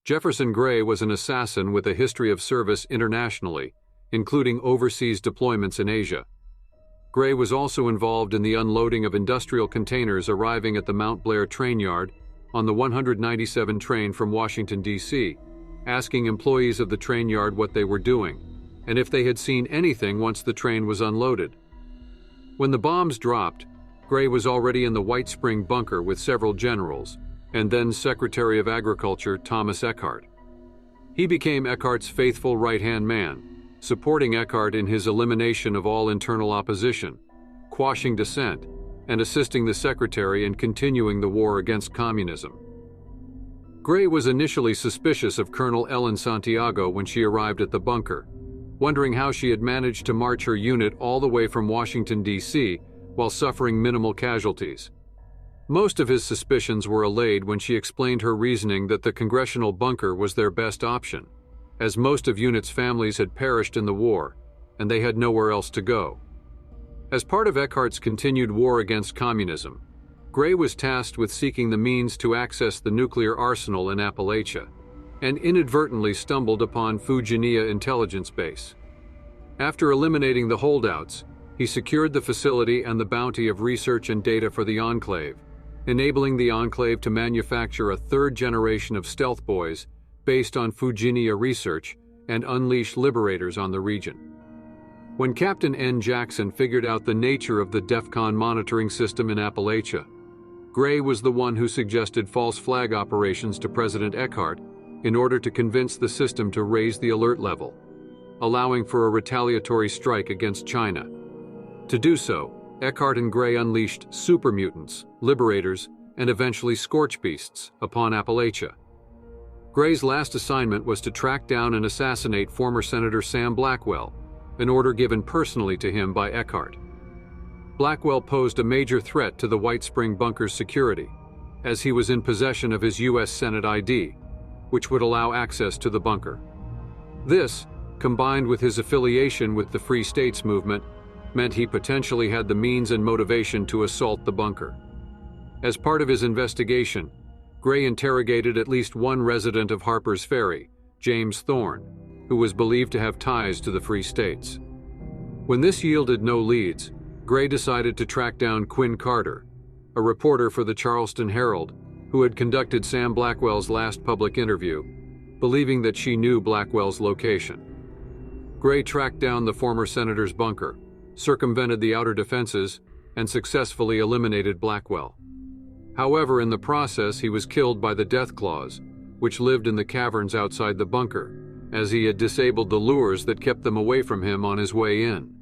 Jefferson Gray was an assassin with a history of service internationally, including overseas deployments in Asia. Gray was also involved in the unloading of industrial containers arriving at the Mount Blair train yard on the 197 train from Washington, D.C., asking employees of the train yard what they were doing, and if they had seen anything once the train was unloaded. When the bombs dropped, Gray was already in the White Spring bunker with several generals, and then Secretary of Agriculture Thomas Eckhart. He became Eckhart's faithful right-hand man, supporting Eckhart in his elimination of all internal opposition, quashing dissent, and assisting the secretary in continuing the war against communism. Gray was initially suspicious of Colonel Ellen Santiago when she arrived at the bunker, wondering how she had managed to march her unit all the way from Washington, D.C., while suffering minimal casualties. Most of his suspicions were allayed when she explained her reasoning that the congressional bunker was their best option, as most of unit's families had perished in the war, and they had nowhere else to go. As part of Eckhart's continued war against communism, Gray was tasked with seeking the means to access the nuclear arsenal in Appalachia, and inadvertently stumbled upon Fujinia intelligence base. After eliminating the holdouts, he secured the facility and the bounty of research and data for the Enclave, enabling the Enclave to manufacture a third generation of stealth boys based on Fujinia research and unleash liberators on the region. When Captain N. Jackson figured out the nature of the DEFCON monitoring system in Appalachia, Gray was the one who suggested false flag operations to President Eckhart in order to convince the system to raise the alert level, allowing for a retaliatory strike against China. To do so, Eckhart and Gray unleashed super mutants, liberators, and eventually scorch beasts upon Appalachia. Gray's last assignment was to track down and assassinate former Senator Sam Blackwell, an order given personally to him by Eckhart. Blackwell posed a major threat to the White Spring bunker's security, as he was in possession of his U.S. Senate ID, which would allow access to the bunker. This, combined with his affiliation with the Free States movement, meant he potentially had the means and motivation to assault the bunker. As part of his investigation, Gray interrogated at least one resident of Harper's Ferry, James Thorne, who was believed to have ties to the Free States. When this yielded no leads, Gray decided to track down Quinn Carter, a reporter for the Charleston Herald, who had conducted Sam Blackwell's last public interview, believing that she knew Blackwell's location. Gray tracked down the former senator's bunker, circumvented the outer defenses, and successfully eliminated Blackwell. However, in the process, he was killed by the deathclaws, which lived in the caverns outside the bunker, as he had disabled the lures that kept them away from him on his way in.